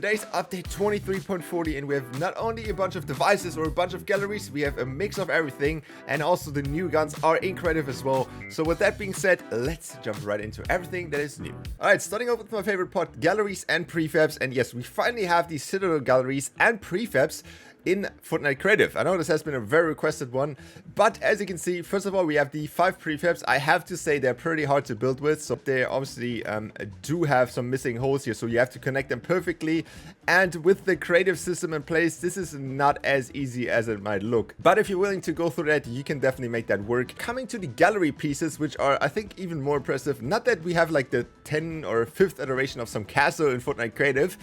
Today's update 23.40, and we have not only a bunch of devices or a bunch of galleries, we have a mix of everything, and also the new guns are incredible as well. So with that being said, let's jump right into everything that is new. Alright, starting off with my favorite part, galleries and prefabs. And yes, we finally have these Citadel galleries and prefabs in Fortnite Creative. I know this has been a very requested one, but as you can see, first of all, we have the 5 prefabs. I have to say they're pretty hard to build with, so they obviously do have some missing holes here, so you have to connect them perfectly. And with the creative system in place, this is not as easy as it might look. But if you're willing to go through that, you can definitely make that work. Coming to the gallery pieces, which are, I think, even more impressive. Not that we have like the 10 or 5th iteration of some castle in Fortnite Creative.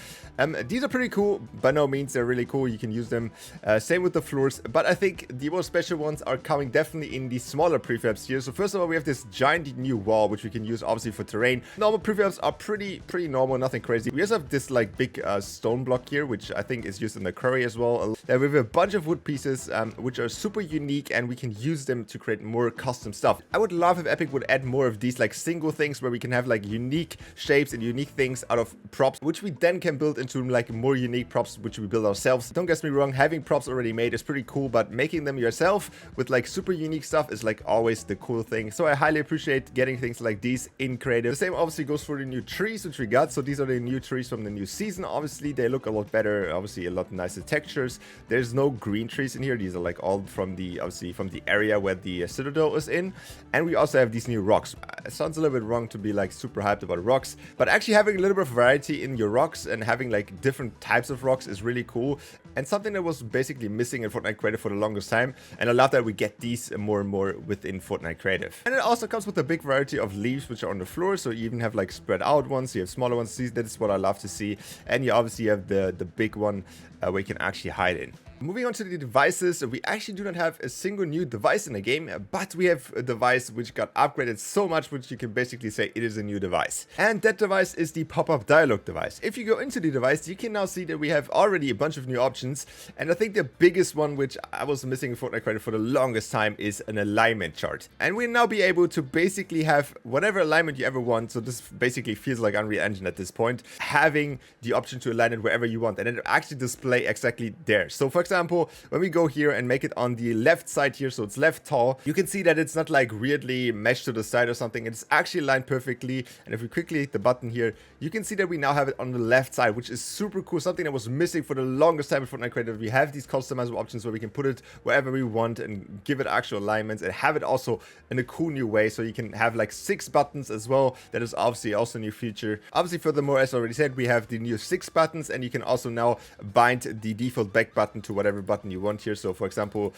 These are pretty cool. By no means, they're really cool. You can use them. Same with the floors. But I think the more special ones are coming definitely in the smaller prefabs here. So first of all, we have this giant new wall, which we can use obviously for terrain. Normal prefabs are pretty normal, nothing crazy. We also have this like big stone block here, which I think is used in the quarry as well. We have a bunch of wood pieces, which are super unique, and we can use them to create more custom stuff. I would love if Epic would add more of these like single things where we can have like unique shapes and unique things out of props, which we then can build into like more unique props, which we build ourselves. Don't get me wrong, having props already made is pretty cool, but making them yourself with like super unique stuff is like always the cool thing. So I highly appreciate getting things like these in creative. The same obviously goes for the new trees which we got. So these are the new trees from the new season. Obviously they look a lot better, obviously a lot nicer textures. There's no green trees in here. These are like all from the obviously from the area where the Citadel is in. And we also have these new rocks. It sounds a little bit wrong to be like super hyped about rocks, but actually having a little bit of variety in your rocks and having like different types of rocks is really cool, and something that was basically missing in Fortnite Creative for the longest time. And I love that we get these more and more within Fortnite Creative. And it also comes with a big variety of leaves which are on the floor, so you even have like spread out ones, you have smaller ones. That is what I love to see. And you obviously have the big one where you can actually hide in. Moving on to the devices, we actually do not have a single new device in the game, but we have a device which got upgraded so much, which you can basically say it is a new device. And that device is the pop-up dialogue device. If you go into the device, you can now see that we have already a bunch of new options. And I think the biggest one, which I was missing in Fortnite Creative for the longest time, is an alignment chart. And we'll now be able to basically have whatever alignment you ever want. So this basically feels like Unreal Engine at this point, having the option to align it wherever you want, and it actually display exactly there. So for example, when we go here and make it on the left side here, so it's left tall, you can see that it's not like weirdly meshed to the side or something. It's actually aligned perfectly. And if we quickly hit the button here, you can see that we now have it on the left side, which is super cool. Something that was missing for the longest time in Fortnite Creative. We have these customizable options where we can put it wherever we want and give it actual alignments, and have it also in a cool new way. So you can have like 6 buttons as well. That is obviously also a new feature. Obviously, furthermore, as I already said, we have the new 6 buttons, and you can also now bind the default back button to whatever button you want here. So for example,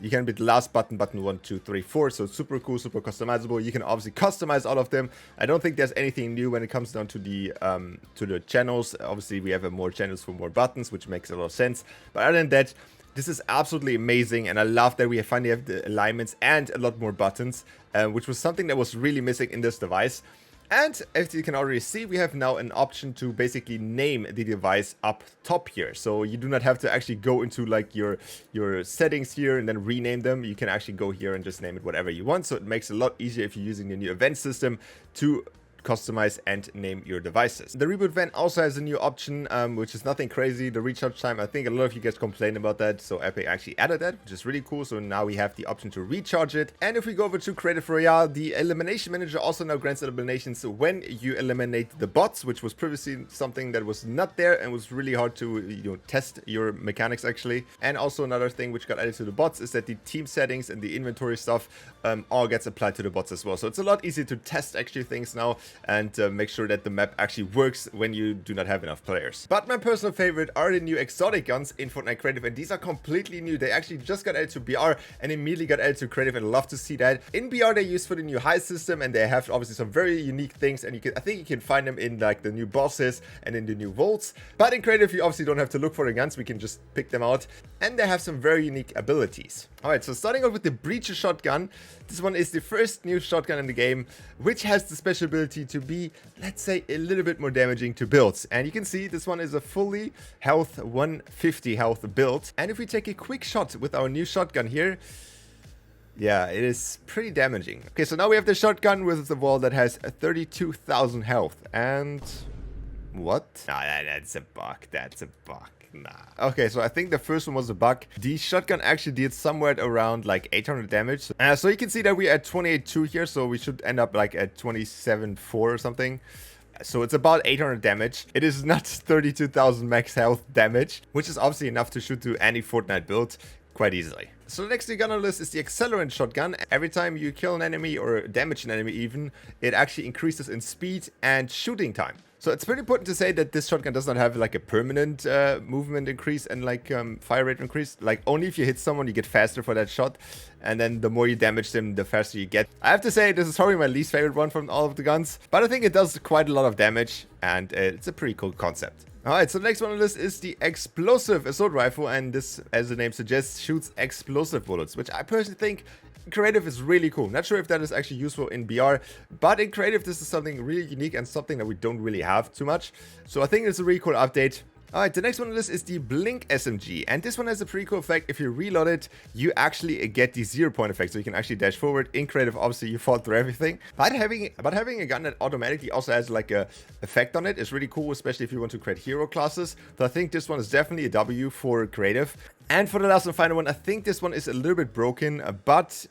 you can be the last button 1, 2, 3, 4. So it's super cool, super customizable. You can obviously customize all of them. I don't think there's anything new when it comes down to the channels. Obviously we have more channels for more buttons, which makes a lot of sense. But other than that, this is absolutely amazing, and I love that we finally have the alignments and a lot more buttons, which was something that was really missing in this device. And as you can already see, we have now an option to basically name the device up top here. So you do not have to actually go into like your settings here and then rename them. You can actually go here and just name it whatever you want. So it makes it a lot easier if you're using the new event system to customize and name your devices. The reboot van also has a new option, which is nothing crazy. The recharge time, I think a lot of you guys complained about that, so Epic actually added that, which is really cool. So now we have the option to recharge it. And if we go over to Creative Royale, the elimination manager also now grants eliminations when you eliminate the bots, which was previously something that was not there and was really hard to test your mechanics actually. And also another thing which got added to the bots is that the team settings and the inventory stuff all gets applied to the bots as well. So it's a lot easier to test actually things now and make sure that the map actually works when you do not have enough players. But my personal favorite are the new exotic guns in Fortnite Creative, and these are completely new. They actually just got added to BR and immediately got added to Creative, and I love to see that. In BR they're used for the new high system, and they have obviously some very unique things, and I think you can find them in like the new bosses and in the new vaults. But in Creative you obviously don't have to look for the guns, we can just pick them out, and they have some very unique abilities. Alright, so starting off with the Breacher shotgun. This one is the first new shotgun in the game, which has the special ability to be, let's say, a little bit more damaging to builds. And you can see this one is a fully health 150 health build. And if we take a quick shot with our new shotgun here, yeah, it is pretty damaging. Okay, so now we have the shotgun with the wall that has 32,000 health. And What? Nah, that's a bug. That's a bug. Nah. Okay, so I think the first one was a bug. The shotgun actually did somewhere around like 800 damage. So you can see that we're at 28.2 here, so we should end up like at 27.4 or something. So it's about 800 damage. It is not 32,000 max health damage, which is obviously enough to shoot to any Fortnite build quite easily. So the next gun on the list is the accelerant shotgun. Every time you kill an enemy or damage an enemy even, it actually increases in speed and shooting time. So it's pretty important to say that this shotgun does not have like a permanent movement increase and like fire rate increase. Like only if you hit someone you get faster for that shot, and then the more you damage them the faster you get. I have to say this is probably my least favorite one from all of the guns, but I think it does quite a lot of damage and it's a pretty cool concept. Alright, so the next one on the list is the explosive assault rifle, and this, as the name suggests, shoots explosive bullets, which I personally think creative is really cool. Not sure if that is actually useful in BR, but in creative this is something really unique and something that we don't really have too much. So I think it's a really cool update. Alright, the next one on the list is the Blink SMG, and this one has a pretty cool effect. If you reload it, you actually get the 0-point effect, so you can actually dash forward. In creative, obviously, you fought through everything. But having a gun that automatically also has like a effect on it is really cool, especially if you want to create hero classes. So I think this one is definitely a W for creative. And for the last and final one, I think this one is a little bit broken, but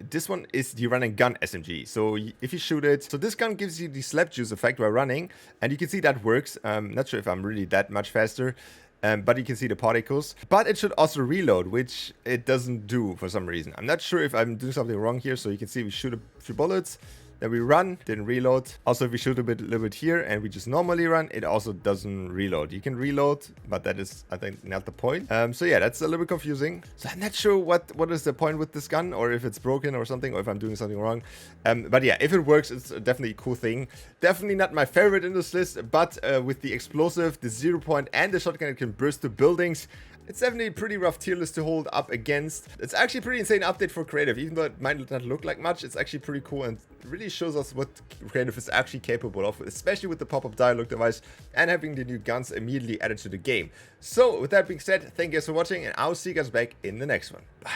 this one is the run and gun SMG. So if you shoot it, so this gun gives you the slap juice effect while running, and you can see that works. Not sure if I'm really that much faster, but you can see the particles. But it should also reload, which it doesn't do for some reason. I'm not sure if I'm doing something wrong here. So you can see we shoot a few bullets. Then we run, didn't reload. Also, if we shoot a little bit here and we just normally run, it also doesn't reload. You can reload, but that is, I think, not the point. So yeah, that's a little bit confusing. So I'm not sure what is the point with this gun, or if it's broken or something, or if I'm doing something wrong. But yeah, if it works, it's definitely a cool thing. Definitely not my favorite in this list, but with the explosive, the 0-point, and the shotgun that can burst through buildings, it's definitely a pretty rough tier list to hold up against. It's actually a pretty insane update for creative. Even though it might not look like much, it's actually pretty cool and really shows us what creative is actually capable of, especially with the pop-up dialogue device and having the new guns immediately added to the game. So with that being said, thank you guys for watching, and I'll see you guys back in the next one. Bye.